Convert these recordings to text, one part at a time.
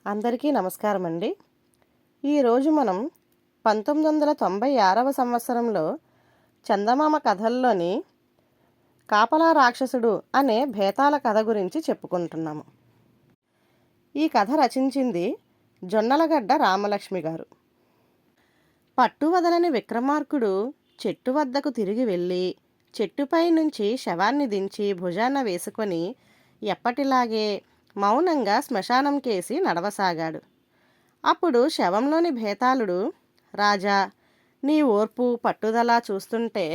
అందరికీ నమస్కారం అండి. ఈరోజు మనం 1996వ సంవత్సరంలో చందమామ కథల్లోని కాపలా రాక్షసుడు అనే భేతాల కథ గురించి చెప్పుకుంటున్నాము. ఈ కథ రచించింది జొన్నలగడ్డ రామలక్ష్మి గారు. పట్టువదలని విక్రమార్కుడు చెట్టు వద్దకు తిరిగి వెళ్ళి చెట్టుపై నుంచి శవాన్ని దించి భుజాన వేసుకొని ఎప్పటిలాగే మౌనంగా శ్మశానం కేసి నడవసాగాడు. అప్పుడు శవంలోని భేతాళుడు, రాజా, నీ ఓర్పు పట్టుదల చూస్తుంటే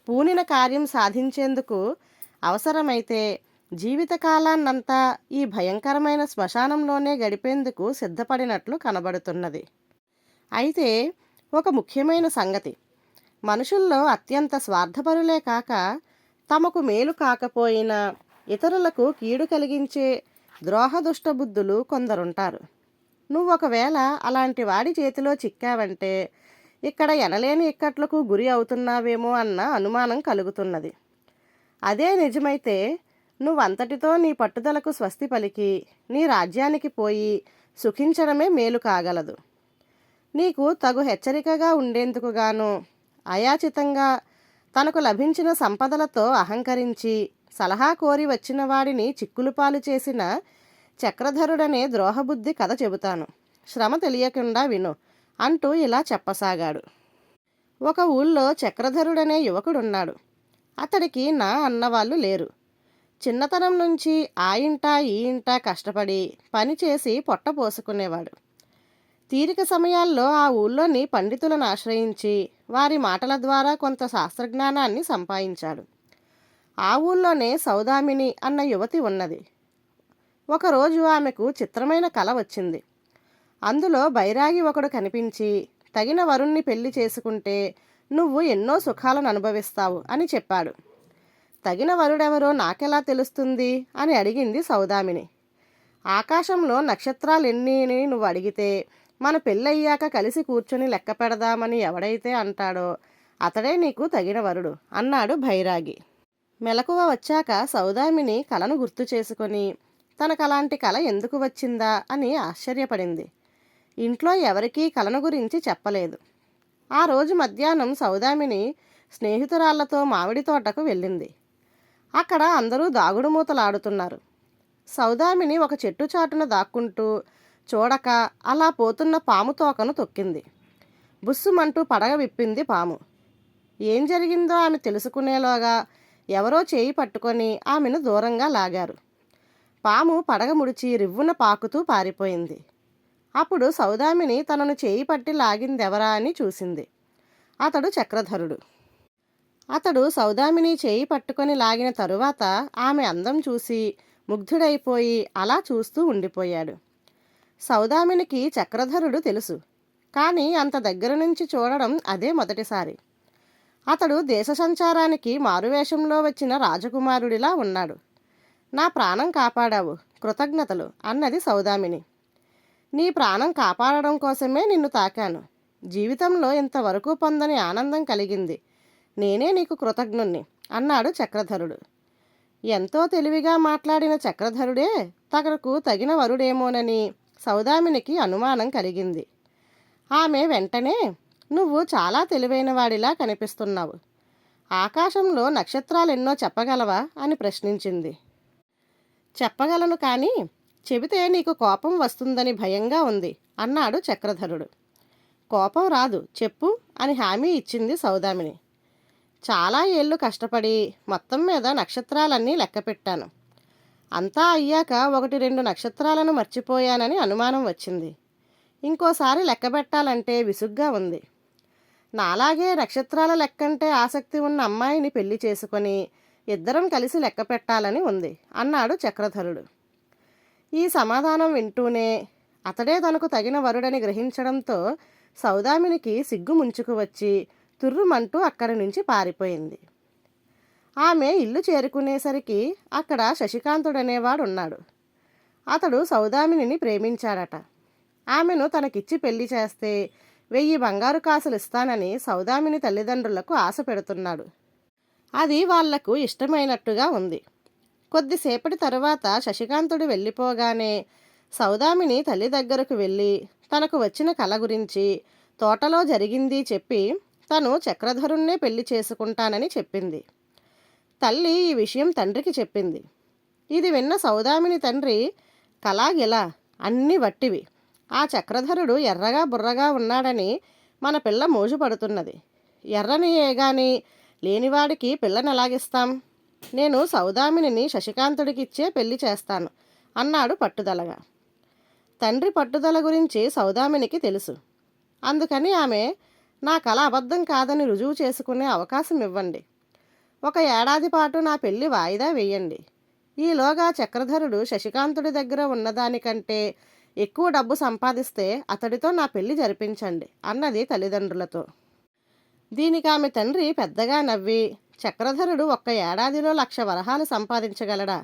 పూనిన కార్యం సాధించేందుకు అవసరమైతే జీవితకాలాన్నంతా ఈ భయంకరమైన శ్మశానంలోనే గడిపేందుకు సిద్ధపడినట్లు కనబడుతున్నది. అయితే ఒక ముఖ్యమైన సంగతి, మనుషుల్లో అత్యంత స్వార్థపరులే కాక తమకు మేలు కాకపోయినా ఇతరులకు కీడు కలిగించే ద్రోహదుష్ట బుద్ధులు కొందరుంటారు. నువ్వొకవేళ అలాంటి వాడి చేతిలో చిక్కావంటే ఇక్కడ ఎనలేని ఇక్కట్లకు గురి అవుతున్నావేమో అన్న అనుమానం కలుగుతున్నది. అదే నిజమైతే నువ్వంతటితో నీ పట్టుదలకు స్వస్తి పలికి నీ రాజ్యానికి పోయి సుఖించడమే మేలు కాగలదు. నీకు తగు హెచ్చరికగా ఉండేందుకు గాను అయాచితంగా తనకు లభించిన సంపదలతో అహంకరించి సలహా కోరి వచ్చిన వాడిని చిక్కులుపాలు చేసిన చక్రధరుడనే ద్రోహబుద్ధి కథ చెబుతాను, శ్రమ తెలియకుండా విను అంటూ ఇలా చెప్పసాగాడు. ఒక ఊళ్ళో చక్రధరుడనే యువకుడున్నాడు. అతడికి నా అన్నవాళ్ళు లేరు. చిన్నతనం నుంచి ఆ ఇంట ఈ ఇంట కష్టపడి పనిచేసి పొట్ట పోసుకునేవాడు. తీరిక సమయాల్లో ఆ ఊళ్ళోని పండితులను ఆశ్రయించి వారి మాటల ద్వారా కొంత శాస్త్రజ్ఞానాన్ని సంపాదించాడు. ఆ ఊళ్ళోనే సౌదామిని అన్న యువతి ఉన్నది. ఒకరోజు ఆమెకు చిత్రమైన కల వచ్చింది. అందులో బైరాగి ఒకడు కనిపించి, తగిన వరుణ్ణి పెళ్లి చేసుకుంటే నువ్వు ఎన్నో సుఖాలను అనుభవిస్తావు అని చెప్పాడు. తగిన వరుడెవరో నాకెలా తెలుస్తుంది అని అడిగింది సౌదామిని. ఆకాశంలో నక్షత్రాలెన్ని అని నువ్వు అడిగితే మన పెళ్ళయ్యాక కలిసి కూర్చొని లెక్క పెడదామని ఎవడైతే అంటాడో అతడే నీకు తగిన వరుడు అన్నాడు బైరాగి. మెలకువ వచ్చాక సౌదామిని కలను గుర్తు చేసుకొని తనకలాంటి కల ఎందుకు వచ్చిందా అని ఆశ్చర్యపడింది. ఇంట్లో ఎవరికీ కలను గురించి చెప్పలేదు. ఆ రోజు మధ్యాహ్నం సౌదామిని స్నేహితురాళ్లతో మామిడి తోటకు వెళ్ళింది. అక్కడ అందరూ దాగుడుమూతలాడుతున్నారు. సౌదామిని ఒక చెట్టు చాటున దాక్కుంటూ చూడక అలా పోతున్న పాము తోకను తొక్కింది. బుస్సుమంటూ పడగ విప్పింది పాము. ఏం జరిగిందో ఆమె తెలుసుకునేలోగా ఎవరో చేయి పట్టుకొని ఆమెను దూరంగా లాగారు. పాము పడగ ముడిచి రివ్వున పాకుతూ పారిపోయింది. అప్పుడు సౌదామిని తనను చేయి పట్టి లాగిందెవరా అని చూసింది. అతడు చక్రధరుడు. అతడు సౌదామిని చేయి పట్టుకొని లాగిన తరువాత ఆమె అందం చూసి ముగ్ధుడైపోయి అలా చూస్తూ ఉండిపోయాడు. సౌదామినికి చక్రధరుడు తెలుసు, కానీ అంత దగ్గర నుంచి చూడడం అదే మొదటిసారి. అతడు దేశ సంచారానికి మారువేషంలో వచ్చిన రాజకుమారుడిలా ఉన్నాడు. నా ప్రాణం కాపాడావు, కృతజ్ఞతలు అన్నది సౌదామిని. నీ ప్రాణం కాపాడడం కోసమే నిన్ను తాకాను. జీవితంలో ఇంతవరకు పొందని ఆనందం కలిగింది. నేనే నీకు కృతజ్ఞుణ్ణి అన్నాడు చక్రధరుడు. ఎంతో తెలివిగా మాట్లాడిన చక్రధరుడే తనకు తగిన వరుడేమోనని సౌదామినికి అనుమానం కలిగింది. ఆమె వెంటనే, నువ్వు చాలా తెలివైన వాడిలా కనిపిస్తున్నావు. ఆకాశంలో నక్షత్రాలెన్నో చెప్పగలవా అని ప్రశ్నించింది. చెప్పగలను, కానీ చెబితే నీకు కోపం వస్తుందని భయంగా ఉంది అన్నాడు చక్రధరుడు. కోపం రాదు, చెప్పు అని హామీ ఇచ్చింది సౌదామిని. చాలా ఏళ్ళు కష్టపడి మొత్తం మీద నక్షత్రాలన్నీ లెక్కపెట్టాను. అంతా అయ్యాక 1-2 నక్షత్రాలను మర్చిపోయానని అనుమానం వచ్చింది. ఇంకోసారి లెక్క పెట్టాలంటే విసుగ్గా ఉంది. నాలాగే నక్షత్రాల లెక్కంటే ఆసక్తి ఉన్న అమ్మాయిని పెళ్లి చేసుకొని ఇద్దరం కలిసి లెక్క పెట్టాలని ఉంది అన్నాడు చక్రధరుడు. ఈ సమాధానం వింటూనే అతడే తనకు తగిన వరుడని గ్రహించడంతో సౌదామినికి సిగ్గు ముంచుకు వచ్చి తుర్రుమంటూ అక్కడి నుంచి పారిపోయింది. ఆమె ఇల్లు చేరుకునేసరికి అక్కడ శశికాంతుడనేవాడు ఉన్నాడు. అతడు సౌదామినిని ప్రేమించాడట. ఆమెను తనకిచ్చి పెళ్లి చేస్తే 1000 బంగారు కాసులు ఇస్తానని సౌదామిని తల్లిదండ్రులకు ఆశ పెడుతున్నాడు. అది వాళ్లకు ఇష్టమైనట్టుగా ఉంది. కొద్దిసేపటి తరువాత శశికాంతుడు వెళ్ళిపోగానే సౌదామిని తల్లి దగ్గరకు వెళ్ళి తనకు వచ్చిన కల గురించి, తోటలో జరిగింది చెప్పి తను చక్రధరుణ్ణే పెళ్లి చేసుకుంటానని చెప్పింది. తల్లి ఈ విషయం తండ్రికి చెప్పింది. ఇది విన్న సౌదామిని తండ్రి, కలాగిలా అన్నీ వట్టివి. ఆ చక్రధరుడు ఎర్రగా బుర్రగా ఉన్నాడని మన పిల్ల మోజు పడుతున్నది. ఎర్రని ఏగాని లేనివాడికి పిల్లని ఎలాగిస్తాం? నేను సౌదామినిని శశికాంతుడికిచ్చే పెళ్లి చేస్తాను అన్నాడు పట్టుదలగా. తండ్రి పట్టుదల గురించి సౌదామినికి తెలుసు. అందుకని ఆమె, నా కల అబద్ధం కాదని రుజువు చేసుకునే అవకాశం ఇవ్వండి. 1 ఏడాది పాటు నా పెళ్లి వాయిదా వేయండి. ఈలోగా చక్రధరుడు శశికాంతుడి దగ్గర ఉన్నదానికంటే ఎక్కువ డబ్బు సంపాదిస్తే అతడితో నా పెళ్లి జరిపించండి అన్నది తల్లిదండ్రులతో. దీనికి ఆమె తండ్రి పెద్దగా నవ్వి, చక్రధరుడు 1 ఏడాదిలో 1,00,000 వరహాలు సంపాదించగలడా?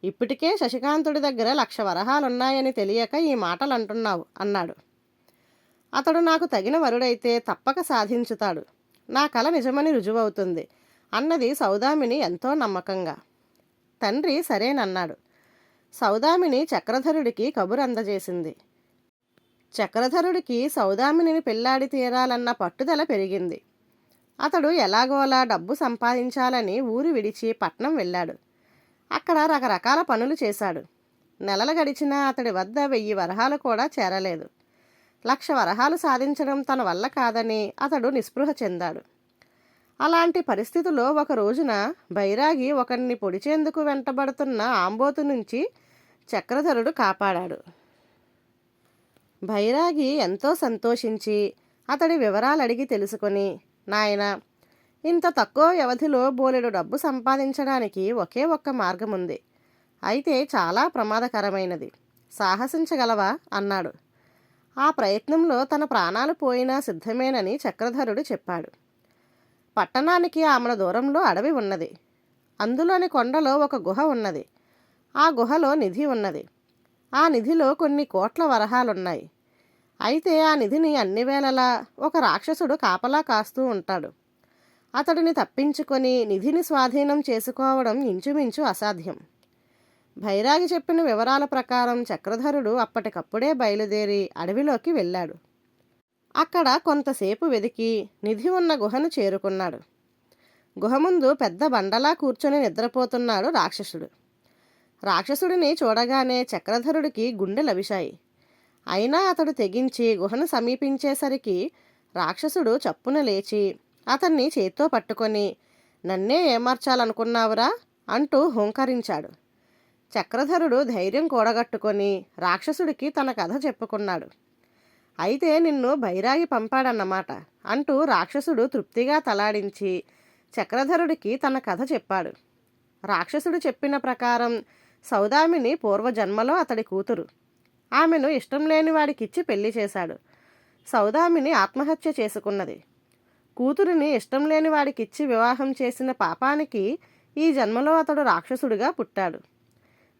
ఇప్పటికే శశికాంతుడి దగ్గర 1,00,000 వరహాలున్నాయని తెలియక ఈ మాటలు అంటున్నావు అన్నాడు. అతడు నాకు తగిన వరుడైతే తప్పక సాధించుతాడు. నా కల నిజమని రుజువవుతుంది అన్నది సౌదామిని ఎంతో నమ్మకంగా. తండ్రి సరేనన్నాడు. సౌదామిని చక్రధరుడికి కబురు అందజేసింది. చక్రధరుడికి సౌదామినిని పెళ్లాడి తీరాలన్న పట్టుదల పెరిగింది. అతడు ఎలాగోలా డబ్బు సంపాదించాలని ఊరు విడిచి పట్నం వెళ్ళాడు. అక్కడ రకరకాల పనులు చేశాడు. నెలలు గడిచినా అతడి వద్ద 1000 వరహాలు కూడా చేరలేదు. 1,00,000 వరహాలు సాధించడం తన వల్ల కాదని అతడు నిస్పృహ చెందాడు. అలాంటి పరిస్థితిలో ఒక రోజున బైరాగి ఒకరిని పొడిచేందుకు వెంటబడుతున్న ఆంబోతు నుంచి చక్రధరుడు కాపాడాడు. బైరాగి ఎంతో సంతోషించి అతడి వివరాలు అడిగి తెలుసుకొని, నాయనా, ఇంత తక్కువ వ్యవధిలో బోలెడు డబ్బు సంపాదించడానికి ఒకే ఒక్క మార్గం ఉంది. అయితే చాలా ప్రమాదకరమైనది. సాహసించగలవా అన్నాడు. ఆ ప్రయత్నంలో తన ప్రాణాలు పోయినా సిద్ధమేనని చక్రధరుడు చెప్పాడు. పట్టణానికి ఆమడ దూరంలో అడవి ఉన్నది. అందులోని కొండలో ఒక గుహ ఉన్నది. ఆ గుహలో నిధి ఉన్నది. ఆ నిధిలో కొన్ని కోట్ల వరహాలున్నాయి. అయితే ఆ నిధిని అన్ని వేళలా ఒక రాక్షసుడు కాపలా కాస్తూ ఉంటాడు. అతడిని తప్పించుకొని నిధిని స్వాధీనం చేసుకోవడం ఇంచుమించు అసాధ్యం. బైరాగి చెప్పిన వివరాల ప్రకారం చక్రధరుడు అప్పటికప్పుడే బయలుదేరి అడవిలోకి వెళ్ళాడు. అక్కడ కొంతసేపు వెదికి నిధి ఉన్న గుహను చేరుకున్నాడు. గుహ ముందు పెద్ద బండలా కూర్చొని నిద్రపోతున్నాడు రాక్షసుడు. రాక్షసుడిని చూడగానే చక్రధరుడికి గుండె లవిశాయి. అయినా అతడు తెగించి గుహను సమీపించేసరికి రాక్షసుడు చప్పున లేచి అతన్ని చేత్తో పట్టుకొని, నన్నే ఏమార్చాలనుకున్నావురా అంటూ హుంకరించాడు. చక్రధరుడు ధైర్యం కూడగట్టుకొని రాక్షసుడికి తన కథ చెప్పుకున్నాడు. అయితే నిన్ను బైరాగి పంపాడన్నమాట అంటూ రాక్షసుడు తృప్తిగా తలాడించి చక్రధరుడికి తన కథ చెప్పాడు. రాక్షసుడు చెప్పిన ప్రకారం సౌదామిని పూర్వజన్మలో అతడి కూతురు. ఆమెను ఇష్టం లేని వాడికిచ్చి పెళ్లి చేశాడు. సౌదామిని ఆత్మహత్య చేసుకున్నది. కూతురిని ఇష్టం లేని వాడికిచ్చి వివాహం చేసిన పాపానికి ఈ జన్మలో అతడు రాక్షసుడిగా పుట్టాడు.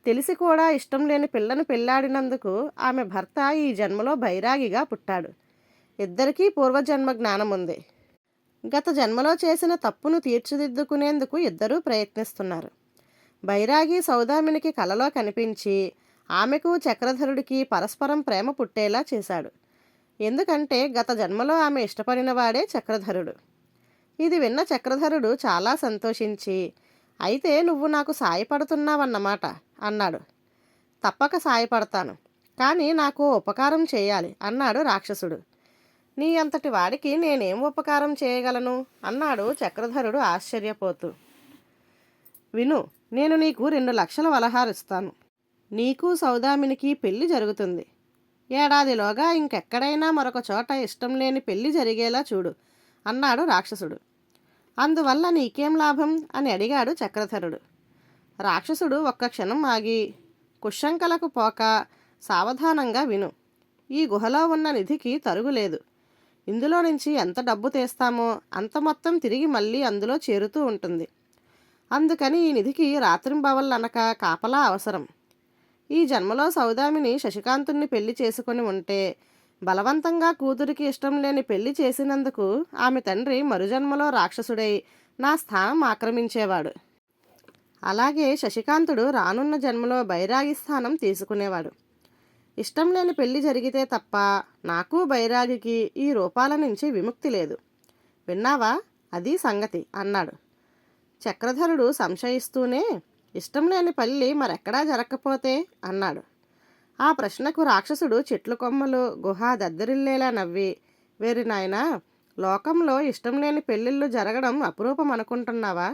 తెలిసి కూడా ఇష్టం లేని పిల్లను పెళ్లాడినందుకు ఆమె భర్త ఈ జన్మలో బైరాగిగా పుట్టాడు. ఇద్దరికీ పూర్వజన్మ జ్ఞానం ఉంది. గత జన్మలో చేసిన తప్పును తీర్చిదిద్దుకునేందుకు ఇద్దరూ ప్రయత్నిస్తున్నారు. బైరాగి సౌదామినికి కలలో కనిపించి ఆమెకు చక్రధరుడికి పరస్పరం ప్రేమ పుట్టేలా చేశాడు. ఎందుకంటే గత జన్మలో ఆమె ఇష్టపడిన వాడే చక్రధరుడు. ఇది విన్న చక్రధరుడు చాలా సంతోషించి, అయితే నువ్వు నాకు సాయపడుతున్నావన్నమాట అన్నాడు. తప్పక సాయపడతాను, కానీ నాకు ఉపకారం చేయాలి అన్నాడు రాక్షసుడు. నీ అంతటి వాడికి నేనేం ఉపకారం చేయగలను అన్నాడు చక్రధరుడు ఆశ్చర్యపోతూ. విను, నేను నీకు 2,00,000 వరహాలు ఇస్తాను. నీకు సౌదామినికి పెళ్లి జరుగుతుంది. ఏడాదిలోగా ఇంకెక్కడైనా మరొక చోట ఇష్టం లేని పెళ్లి జరిగేలా చూడు అన్నాడు రాక్షసుడు. అందువల్ల నీకేం లాభం అని అడిగాడు చక్రధరుడు. రాక్షసుడు ఒక్క క్షణం ఆగి, కుశంకలకు పోక సావధానంగా విను. ఈ గుహలో ఉన్న నిధికి తరుగులేదు. ఇందులో నుంచి ఎంత డబ్బు తీస్తామో అంత మొత్తం తిరిగి మళ్ళీ అందులో చేరుతూ ఉంటుంది. అందుకని ఈ నిధికి రాత్రింబవళ్ళనక కాపలా అవసరం. ఈ జన్మలో సౌదామిని శశికాంతుణ్ణి పెళ్లి చేసుకొని ఉంటే బలవంతంగా కూతురికి ఇష్టం లేని పెళ్లి చేసినందుకు ఆమె తండ్రి మరుజన్మలో రాక్షసుడై నా స్థానం ఆక్రమించేవాడు. అలాగే శశికాంతుడు రానున్న జన్మలో బైరాగి స్థానం తీసుకునేవాడు. ఇష్టం లేని పెళ్లి జరిగితే తప్ప నాకు బైరాగికి ఈ రూపాల నుంచి విముక్తి లేదు. విన్నావా? అది సంగతి అన్నాడు. చక్రధరుడు సంశయిస్తూనే, ఇష్టం లేని పెళ్ళి మరెక్కడా జరగకపోతే అన్నాడు. ఆ ప్రశ్నకు రాక్షసుడు చెట్లు కొమ్మలు గుహ దద్దరిల్లేలా నవ్వి, వేరి నాయనా, లోకంలో ఇష్టం లేని పెళ్ళిళ్ళు జరగడం అపురూపం అనుకుంటున్నావా?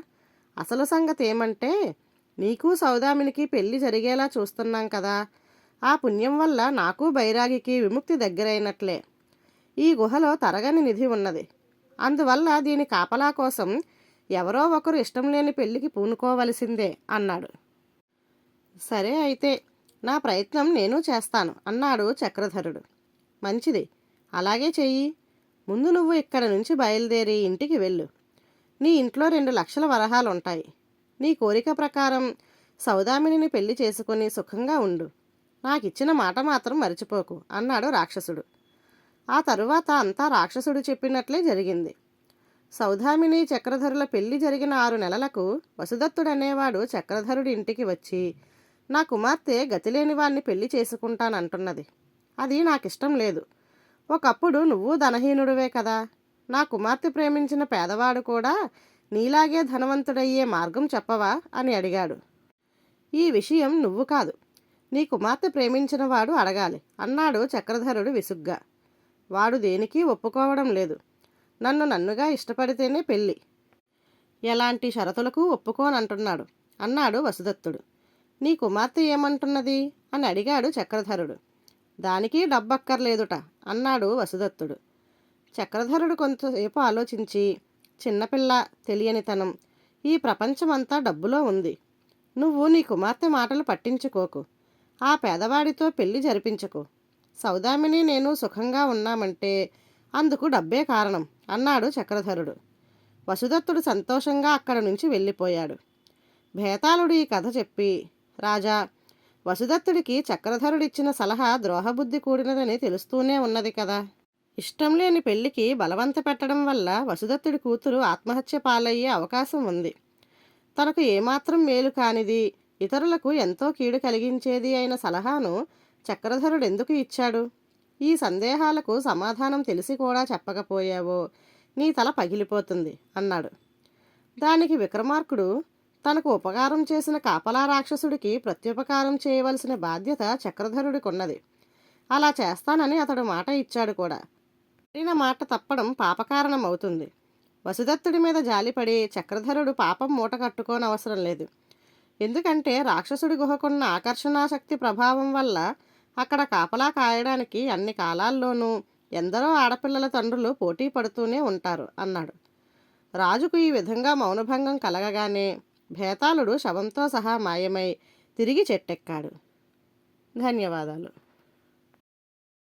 అసలు సంగతి ఏమంటే, నీకు సౌదామినికి పెళ్లి జరిగేలా చూస్తున్నాం కదా. ఆ పుణ్యం వల్ల నాకు బైరాగికి విముక్తి దగ్గరైనట్లే. ఈ గుహలో తరగని నిధి ఉన్నది. అందువల్ల దీని కాపలా కోసం ఎవరో ఒకరు ఇష్టం లేని పెళ్లికి పూనుకోవలసిందే అన్నాడు. సరే అయితే, నా ప్రయత్నం నేను చేస్తాను అన్నాడు చక్రధరుడు. మంచిది, అలాగే చెయ్యి. ముందు నువ్వు ఇక్కడ నుంచి బయలుదేరి ఇంటికి వెళ్ళు. నీ ఇంట్లో 2,00,000 వరహాలుంటాయి. నీ కోరిక ప్రకారం సౌదామినిని పెళ్లి చేసుకుని సుఖంగా ఉండు. నాకిచ్చిన మాట మాత్రం మరిచిపోకు అన్నాడు రాక్షసుడు. ఆ తరువాత అంతా రాక్షసుడు చెప్పినట్లే జరిగింది. సౌదామిని చక్రధరుల పెళ్లి జరిగిన 6 నెలలకు వసుదత్తుడనేవాడు చక్రధరుడి ఇంటికి వచ్చి, నా కుమార్తె గతిలేని వాణ్ణి పెళ్లి చేసుకుంటానంటున్నది. అది నాకిష్టం లేదు. ఒకప్పుడు నువ్వు ధనహీనుడివే కదా. నా కుమార్తె ప్రేమించిన పేదవాడు కూడా నీలాగే ధనవంతుడయ్యే మార్గం చెప్పవా అని అడిగాడు. ఈ విషయం నువ్వు కాదు, నీ కుమార్తె ప్రేమించిన వాడు అడగాలి అన్నాడు చక్రధరుడు విసుగ్గా. వాడు దేనికి ఒప్పుకోవడం లేదు. నన్నుగా ఇష్టపడితేనే పెళ్ళి. ఎలాంటి షరతులకు ఒప్పుకోనంటున్నాడు అన్నాడు వసుదత్తుడు. నీ కుమార్తె ఏమంటున్నది అని అడిగాడు చక్రధరుడు. దానికి డబ్బక్కర్లేదుట అన్నాడు వసుదత్తుడు. చక్రధరుడు కొంతసేపు ఆలోచించి, చిన్నపిల్ల, తెలియనితనం, ఈ ప్రపంచమంతా డబ్బులో ఉంది. నువ్వు నీ కుమార్తె మాటలు పట్టించుకోకు. ఆ పేదవాడితో పెళ్లి జరిపించకు. సౌదామిని నేను సుఖంగా ఉన్నామంటే అందుకు డబ్బే కారణం అన్నాడు చక్రధరుడు. వసుదత్తుడు సంతోషంగా అక్కడి నుంచి వెళ్ళిపోయాడు. భేతాళుడు ఈ కథ చెప్పి, రాజా, వసుదత్తుడికి చక్రధరుడిచ్చిన సలహా ద్రోహబుద్ధి కూడినదని తెలుస్తూనే ఉన్నది కదా. ఇష్టం లేని పెళ్లికి బలవంత పెట్టడం వల్ల వసుదత్తుడి కూతురు ఆత్మహత్య పాలయ్యే అవకాశం ఉంది. తనకు ఏమాత్రం మేలు కానిది, ఇతరులకు ఎంతో కీడు కలిగించేది అయిన సలహాను చక్రధరుడు ఎందుకు ఇచ్చాడు? ఈ సందేహాలకు సమాధానం తెలిసి కూడా చెప్పకపోయావో నీ తల పగిలిపోతుంది అన్నాడు. దానికి విక్రమార్కుడు, తనకు ఉపకారం చేసిన కాపలా రాక్షసుడికి ప్రత్యుపకారం చేయవలసిన బాధ్యత చక్రధరుడికున్నది. అలా చేస్తానని అతడు మాట ఇచ్చాడు కూడా. పడిన మాట తప్పడం పాపకారణం అవుతుంది. వసుదత్తుడి మీద జాలిపడి చక్రధరుడు పాపం మూట కట్టుకోనవసరం లేదు. ఎందుకంటే రాక్షసుడి గుహకున్న ఆకర్షణాశక్తి ప్రభావం వల్ల అక్కడ కాపలా కాయడానికి అన్ని కాలాల్లోనూ ఎందరో ఆడపిల్లల తండ్రులు పోటీ పడుతూనే ఉంటారు అన్నాడు. రాజుకు ఈ విధంగా మౌనభంగం కలగగానే భేతాళుడు శవంతో సహా మాయమై తిరిగి చెట్టెక్కాడు. ధన్యవాదాలు.